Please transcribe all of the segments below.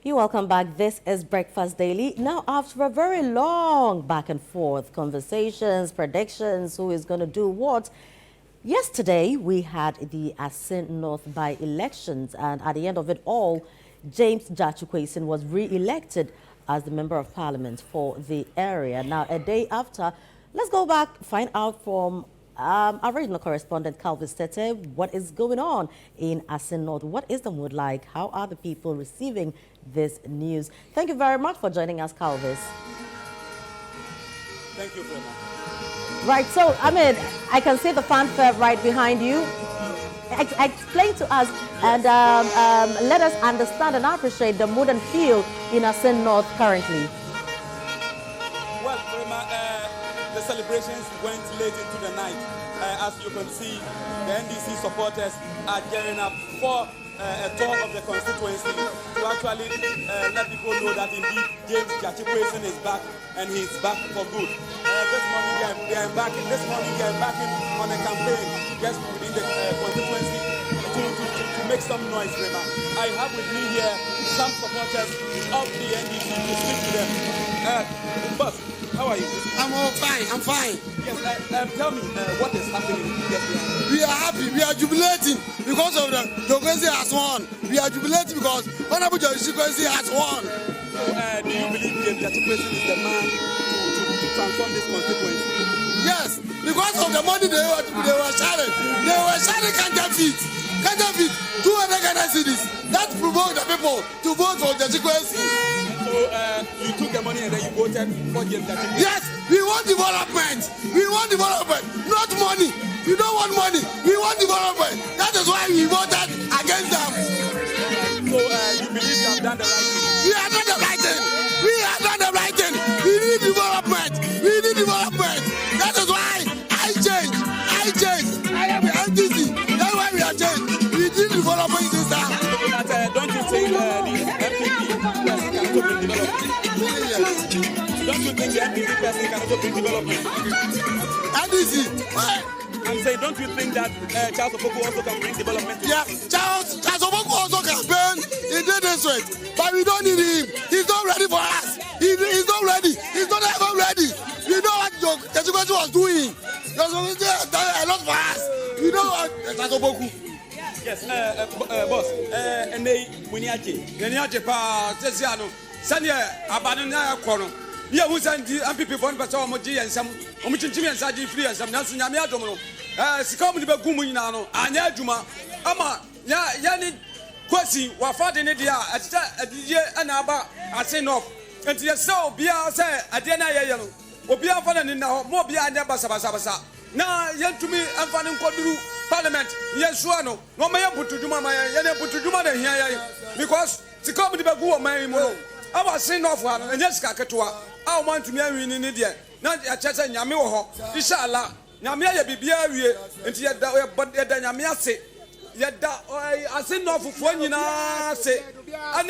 You're welcome back. This is Breakfast Daily. Now, after a very long back and forth conversations, predictions, who is going to do what, yesterday we had the Assin North by-elections, and at the end of it all, James Jachukwason was re-elected as the Member of Parliament for the area. Now, a day after, let's go back, find out from our regional correspondent, Calvis Tete, what is going on in Assin North? What is the mood like? How are the people receiving this news? Thank you very much for joining us, Calvis. Thank you very much. Right, so, I can see the fanfare right behind you. Explain to us and let us understand and appreciate the mood and feel in Assin North currently. Well, the celebrations went late into the night. As you can see, the NDC supporters are gearing up for a tour of the constituency to actually let people know that indeed James Jachukwason is back and he's back for good. This morning they are embarking on a campaign just within the constituency to make some noise. I have with me here some supporters of the NDC to speak to them. Boss, how are you? I'm all fine. I'm fine. Yes, tell me what is happening. Yes, we are happy. We are jubilating because of the Jachukwason has won. We are jubilating because Honorable Jachukwason has won. So, do you believe James Jachukwason is the man to transform this constituency? Yes, because of the money they were sharing. They were sharing counterfeit, 200 Ghana cedis. That provoked the people to vote for Jachukwason. So you took the money and then you voted for James Jachukwason? Yes, we want development. We want development, not money. We don't want money. We want development. That is why we voted against them. So you believe you have done the right thing? We have done the right thing. We have done the right thing. We need development. We need development. That is why I changed. I am the NDC. That's why we are changed. We need development in this town. But don't you think the MPP person can also bring development? Don't you think the MPP person can also bring development? NDC. I'm saying, don't you think that Charles Opoku also can bring development? Yeah, Charles Opoku also campaign. He did this way, but we don't need him. He's not ready for us. He's not ready. He's not ever ready. We know what Jachukwason was doing. Jachukwason has done a lot for us. We know what Charles Opoku. Yes, boss. And they Muniachi pa Sesiano. Sanya Abanana Kono. Yeah, who's and MPP for Moji and some Omichim and Saji Free and some Nelson Yamiadomo. Sikom Gumunano, Anya Juma, Ama, Yani Kwasi, Wafat in India, at year and Abba, Assin North. And yes, so Bia say, Adena Yellow, or Bia Fanan now, more Bia never Sabasa. Now, yet to me, I'm finding Koduru Parliament, yes, Suano, no may put to Juma, Yana put to Juma here because Sikom Bagu, my mo. I was saying off one and yes, Kakatua. I want to marry in India. Not a chance and Yamio, Ishala, Namia Bibia, and yet but Yamia say, yet I say no for 1 say, I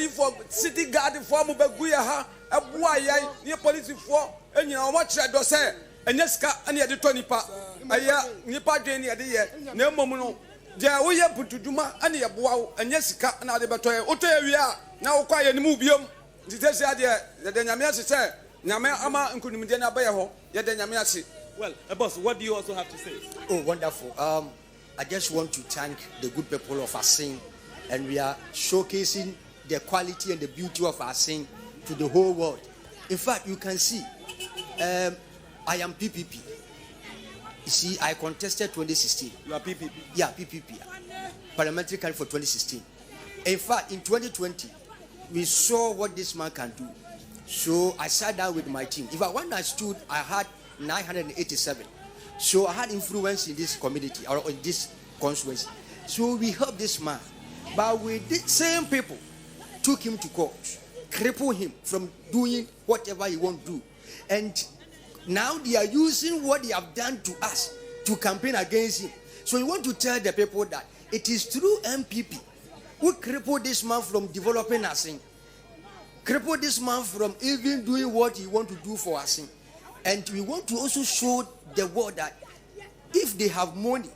need for city guard for Mubaguya, a boy, near police for, and you know what I do say, and yes, and yet the 20 pa, Nipa Jane at the year, no mono. There we have put to Duma and the Bow and Jessica and other Batoya. Oteria now quiet and move him. This idea that the Yamiasi said, Nama Ama and Kunimidana Bayaho, yet the Yamiasi. Well, boss, what do you also have to say? Oh, wonderful. I just want to thank the good people of Assin, and we are showcasing the quality and the beauty of Assin to the whole world. In fact, you can see, I am PPP. You see, I contested 2016. You are PPP? Yeah, PPP. Parliamentary candidate for 2016. In fact, in 2020, we saw what this man can do. So I sat down with my team. When I stood, I had 987. So I had influence in this community or in this constituency. So we helped this man. But we did same people took him to court, crippled him from doing whatever he want to do. And now they are using what they have done to us to campaign against him. So we want to tell the people that it is through MPP who crippled this man from developing Assin, crippled this man from even doing what he want to do for Assin. And we want to also show the world that if they have money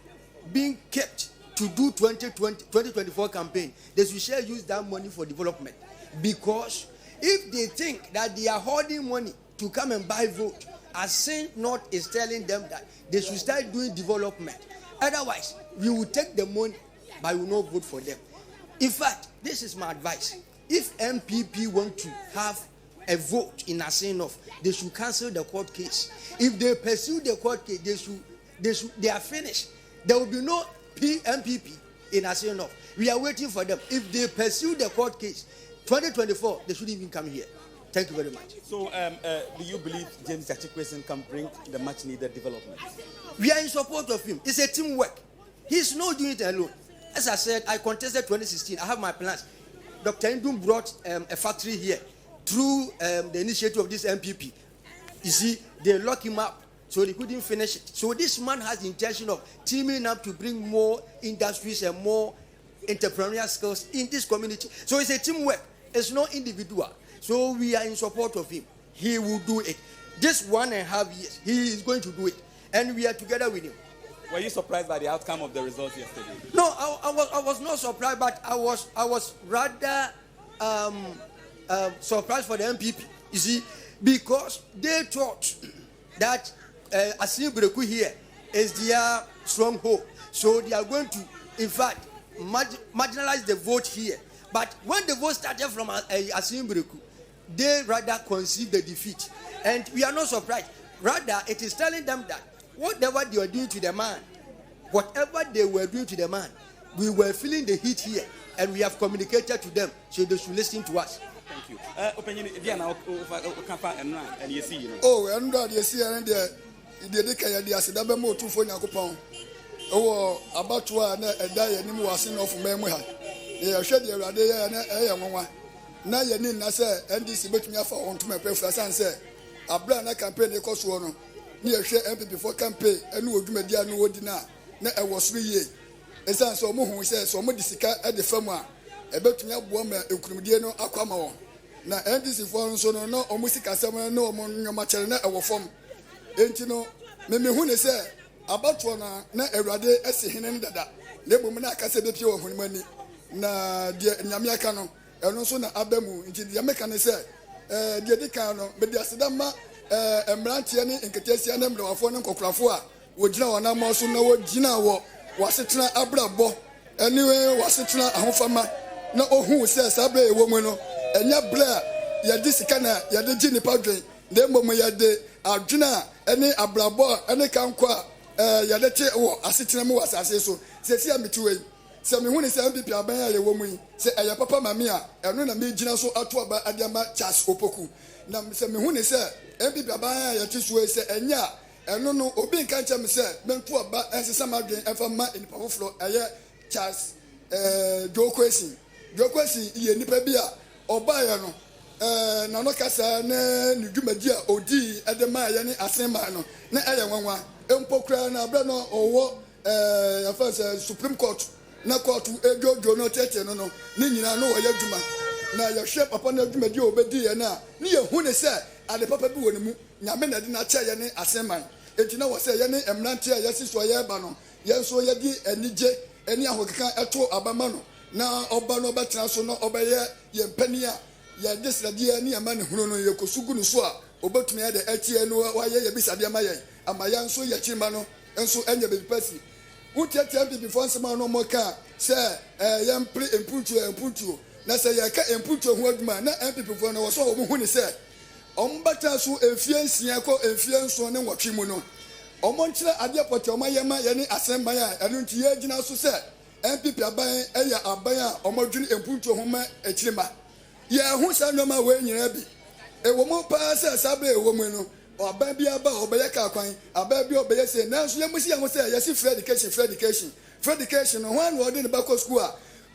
being kept to do 2024 campaign, they should use that money for development. Because if they think that they are hoarding money to come and buy vote, Assin North is telling them that they should start doing development. Otherwise, we will take the money, but we will not vote for them. In fact, this is my advice. If MPP want to have a vote in Assin North, they should cancel the court case. If they pursue the court case, they are finished. There will be no MPP in Assin North. We are waiting for them. If they pursue the court case, 2024, they shouldn't even come here. Thank you very much. So, do you believe James Achikwesin can bring the much needed development? We are in support of him. It's a teamwork. He's not doing it alone. As I said, I contested 2016. I have my plans. Dr. Indum brought a factory here through the initiative of this MPP. You see, they locked him up, so they couldn't finish it. So this man has the intention of teaming up to bring more industries and more entrepreneurial skills in this community. So it's a teamwork. It's not individual. So we are in support of him. He will do it. This 1.5 years, he is going to do it. And we are together with him. Were you surprised by the outcome of the results yesterday? No, I was not surprised, but I was rather surprised for the MPP. You see, because they thought that Assin Breku here is their stronghold. So they are going to, in fact, marginalize the vote here. But when the vote started from Assin Breku, they rather conceived the defeat. And we are not surprised. Rather, it is telling them that whatever they were doing to the man, we were feeling the heat here, and we have communicated to them, so they should listen to us. Thank you. Opinion, and you see, you know. Oh, and that you see, and the Asidaba more two for Nakopon. Oh, about one a day and you was enough for Memoha. They are shed your idea and a one. Now you need not say, and this is me for on to my preference and say, a brand campaign the cost one. Near share MP before campaign, and would do media no dinner. I was 3 years. A son so who says so much at the firm. A better woman, a Crudiano Aquamo. Now, and this is for so no almost a summer, no more material our form. Ain't you know, maybe who they say about one, not a rade as a hin and that. The woman I can say the pure money. Na dear Yamiakano, and also na Abemu, into the American said, dear Decano, but the Asidama, Mrantiani, and Catesian, and Phone and Cocrafua, would now and I'm also know Gina was it na Abrabo, anyway, was it na Hofama, no who says Abe woman, and ya Blair, ya Disicana, ya the Ginny Padre, then Momo ya de Arjuna, any Abrabo, any Kanqua, ya the Che, as it was as so, says ya me to it. Say me when say MPP abaya ye woman say aya papa mamia eno na me gina so ato aba adiama Charles Opoku na say me when say MPP abaya ye tisuwe say enya eno no obi nka ncha me say mentu aba ensesa madwen efa ma enipa foforo aya Charles Jokwesi ye nipa bia obaya no na no kasa na nudwumadi a odi edema ye ne asema no na aya nwanwa empokra na abra no owo ya fa Supreme Court na court ejojo no tete no ni nyina no woyɛ dwuma na yɛ hwɛ papa na dwuma di obedi yɛ na ni yɛ hu ne sɛ ade papa bi wɔ ne mu nyame na de na kyɛ yɛ ne aseman enti na wɔ sɛ yɛ ne emrante a yɛsi so yɛ ba no yɛ so yɛ di anigye ani ahokeka ɛto abama no na ɔba no ɔbɛtena so no ɔbɛyɛ yɛ mpani a yɛ de sradeɛ ni ama ne hunu no yɛ kosugu no so a obetumi yɛ de ɛtie no wayɛ yɛ bisadeɛ ma yɛ ama yɛ nso yɛ kyirima no nso ɛnyɛ bebi pasi Utiatia before some no more car, sir, young play and put you, na say ya can put your word man, not people for no so who he said. Ombata so influence yako influence on and watching mono. Omontra adia potoma yama yani asembaya, and unti yajina so said, and people are buying a abaya or more drink and put your home a chima. Ya who said no my way in your abbey. A woman pass a sabe a woman. Or baby about or Bayaka coin, a baby or Bayase. Now, so you must say, yes, free education, one word in the Bako school.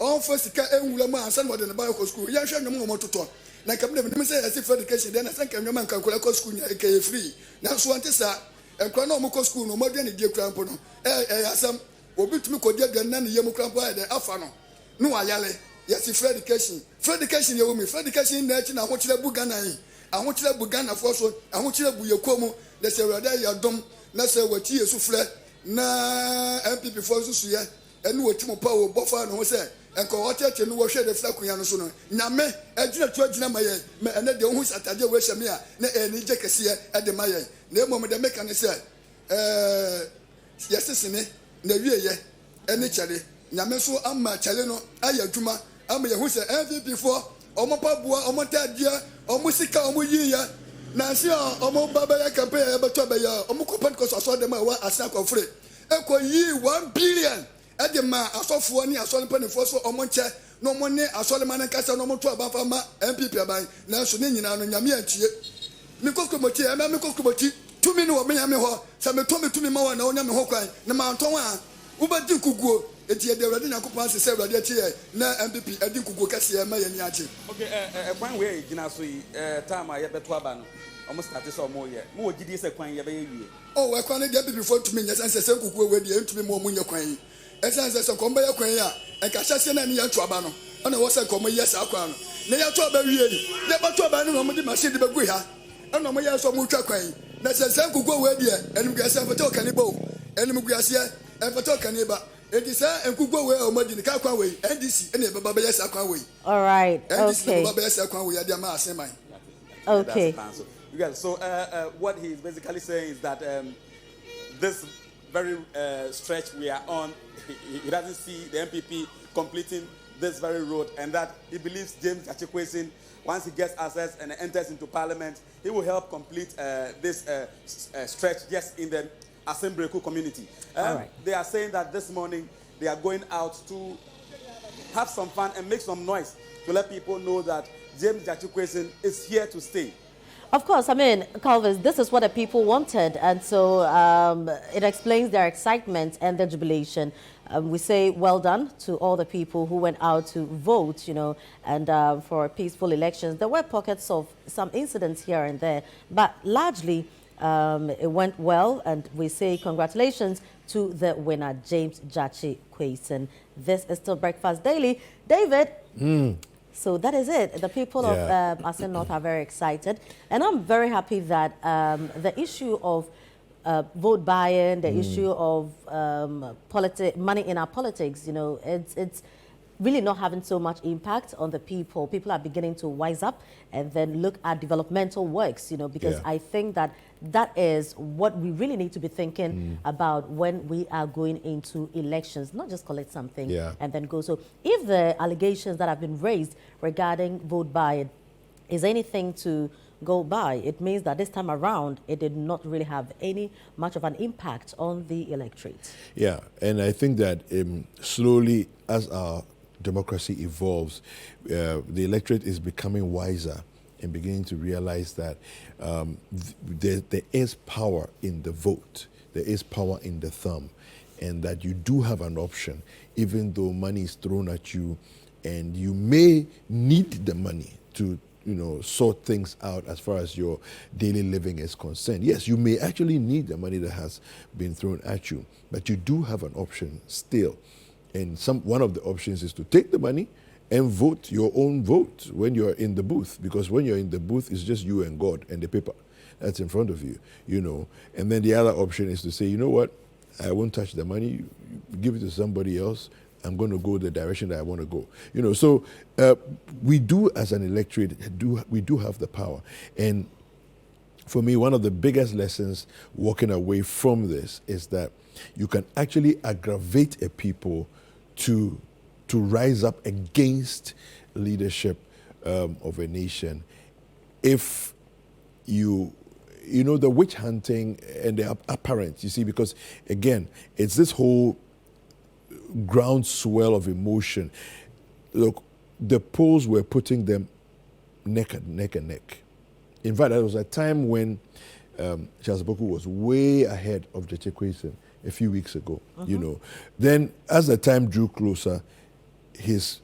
All first car and Ulama and somewhat in the Bako school. You shall no more to talk. Like I'm never say, as if free education, then I think I'm your man can call school free. Now, so want to say, and Chronomoco school, no more than a dear crampono. Some will be to me called Nan Yamukrampo, the Afano. No, Ayale. Yes, free education, you will me, free education, nature, and what you have Bugana. I want you to Bugana for so. I want you to Buyakomo. Let's say, rather, you are dumb. Let's say, what you is so flat. Na MPP for so, ɛne wɔtim pa wɔ bɔfa no ho sɛ ɛnkɔ ɔtɛtɛ no wɔhwɛ de fira kunya no so no nyame ɛgyina to agyina ma yɛn ma ɛnɛ de ohun satade wɔ hyɛ me a na ɛni gye kɛseɛ ɛde ma yɛn na mmom de meka ne sɛ yɛsesene na wieyɛ ɛne kyɛle nyame so ama kyɛle no ayɛ adwuma ama yɛhu sɛ MVP foɔ ɔmo paboa ɔmo tadeɛ ɔmo sika ɔmo yiyɛ nansi a ɔmo ba bɛyɛ campaign a yɛbɛtɔ bɛyɛ ɔmo kɔ Pentecost asɔre ma ɛwɔ Assin North ɛkɔ yi 1 billion ɛde ma asɔfoɔ ne asɔre mpanimfoɔ so ɔmo nkyɛ na ɔmo ne asɔre ma ne nkasa na ɔmo to abafa ma MPP aban nanso ne nyinaa no nyame antie mekɔkɔmɔti ɛmɛ mekɔkɔmɔti tumi ne wɔ me nyame hɔ sɛ metɔ me tumi ma wɔ na wonya me ho kwan na mantɔn a wobɛdi nkuguo eti yɛde awurade nyankopɔn ase sɛ awurade akyi yɛ na MPP ɛdi nkuguo kɛseɛ ma yɛni akyi. Okay, kwan wei gyina so yi time a yɛbɛto aba no ɔmo start sɛ ɔmo yɛ mo wɔ gyidi sɛ kwan yɛbɛyɛ wie. Oh, ɛkwan ne deɛ MPP foɔ tumi nyɛ sɛ sɛ nkuguo wei deɛ ntumi mo ɔmo nyɛ kwan yi ɛsan sɛ kɔn bɛyɛ kwan yi a ɛka hyɛseɛ na ne yɛto aba no ɛna wɔ sɛ kɔn yɛ saa kwan no na yɛto aba wie ni yɛbɛto aba no na ɔmo de machine de bɛgu ha ɛna ɔmo yɛ sɛ ɔmo twa kwan yi na sɛ nkuguo wei deɛ ɛnum guaseɛ ɛfɛtɛ ɔkani bɔ ɛnum guaseɛ ɛfɛtɛ ɔkani ba. NDC all right, okay. Yeah, so what he's basically saying is that this very stretch we are on, he doesn't see the MPP completing this very road, and that he believes James Achikwuesin, once he gets access and enters into parliament, he will help complete this stretch just in the Assin community. Right. They are saying that this morning they are going out to have some fun and make some noise to let people know that James Achikwuesin is here to stay. Of course, I mean, Calvis, this is what the people wanted, and so it explains their excitement and their jubilation. We say well done to all the people who went out to vote, you know, and for peaceful elections. There were pockets of some incidents here and there, but largely it went well, and we say congratulations to the winner, James Achikwuesin. This is still Breakfast Daily. David, so that is it. The people of Assin North are very excited, and I'm very happy that the issue of vote buying, the issue of money in our politics, you know, it's really not having so much impact on the people. People are beginning to wise up and then look at developmental works, you know, because I think that that is what we really need to be thinking about when we are going into elections, not just collect something and then go. So if the allegations that have been raised regarding vote buying is anything to go by, it means that this time around, it did not really have any much of an impact on the electorate. Yeah, and I think that slowly, as our democracy evolves, the electorate is becoming wiser and beginning to realize that there is power in the vote, there is power in the thumb, and that you do have an option, even though money is thrown at you, and you may need the money to, you know, sort things out as far as your daily living is concerned. Yes, you may actually need the money that has been thrown at you, but you do have an option still. And one of the options is to take the money and vote your own vote when you're in the booth, because when you're in the booth, it's just you and God and the paper that's in front of you, you know. And then the other option is to say, you know what, I won't touch the money, you give it to somebody else, I'm going to go the direction that I want to go. You know, so we do, as an electorate, we do have the power. And for me, one of the biggest lessons walking away from this is that you can actually aggravate a people to rise up against leadership of a nation if you know, the witch hunting and the apparent, you see, because again, it's this whole groundswell of emotion. Look, the polls were putting them neck and neck. In fact, there was a time when Charles Boku was way ahead of Achikwuesin a few weeks ago, you know. Then, as the time drew closer, his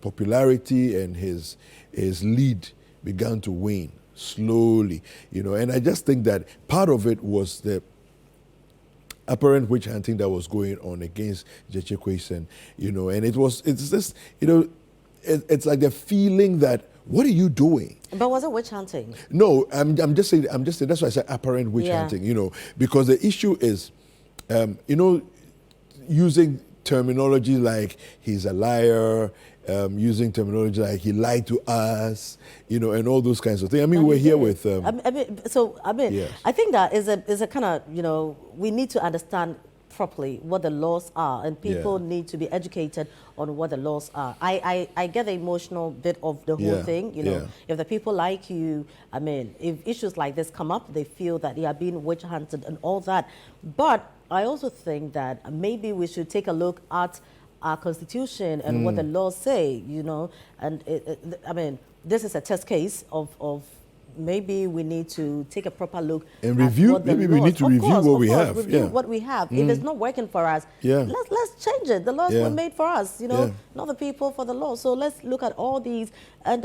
popularity and his lead began to wane slowly, you know. And I just think that part of it was the apparent witch hunting that was going on against Achikwuesin, you know. And it's just, you know, it's like the feeling that, what are you doing? But was it witch hunting? No, I'm just saying, that's why I said apparent witch hunting, you know, because the issue is, you know, using terminology like he's a liar, using terminology like he lied to us, and all those kinds of things. I mean, we're here with. Yes. I think that is a kind of, we need to understand properly what the laws are, and people need to be educated on what the laws are. I get the emotional bit of the whole thing, if the people like you, I mean, if issues like this come up, they feel that they are being witch hunted and all that. But I also think that maybe we should take a look at our constitution and what the laws say, and I mean, this is a test case of maybe we need to take a proper look and review. Maybe we need to review what we have. Review what we have. If it's not working for us, let's change it. The laws were made for us, not the people for the law. So let's look at all these. And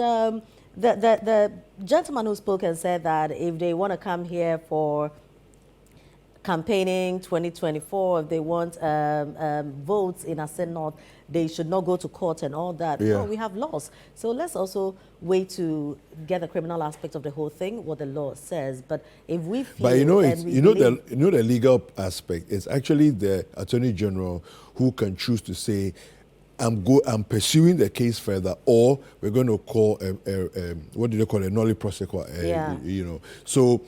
the gentleman who spoke and said that if they want to come here for campaigning 2024, if they want votes in Assin North, they should not go to court and all that. No, we have laws. So let's also wait to get the criminal aspect of the whole thing, what the law says. But if we feel... But the legal aspect is actually the Attorney General who can choose to say, I'm pursuing the case further, or we're going to call what do they call it, nolle prosequi, So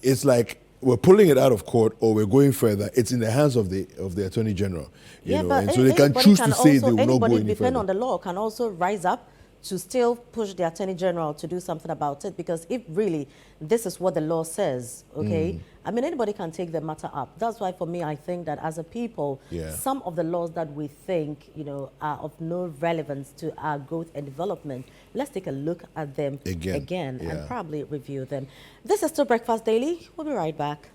it's like, we're pulling it out of court, or we're going further. It's in the hands of the Attorney General, but and so they can choose to say they will not go any anybody depend further. on the law can also rise up to still push the Attorney General to do something about it, because if really this is what the law says, okay, I mean, anybody can take the matter up. That's why for me, I think that as a people, some of the laws that we think, are of no relevance to our growth and development, let's take a look at them again and probably review them. This is still Breakfast Daily. We'll be right back.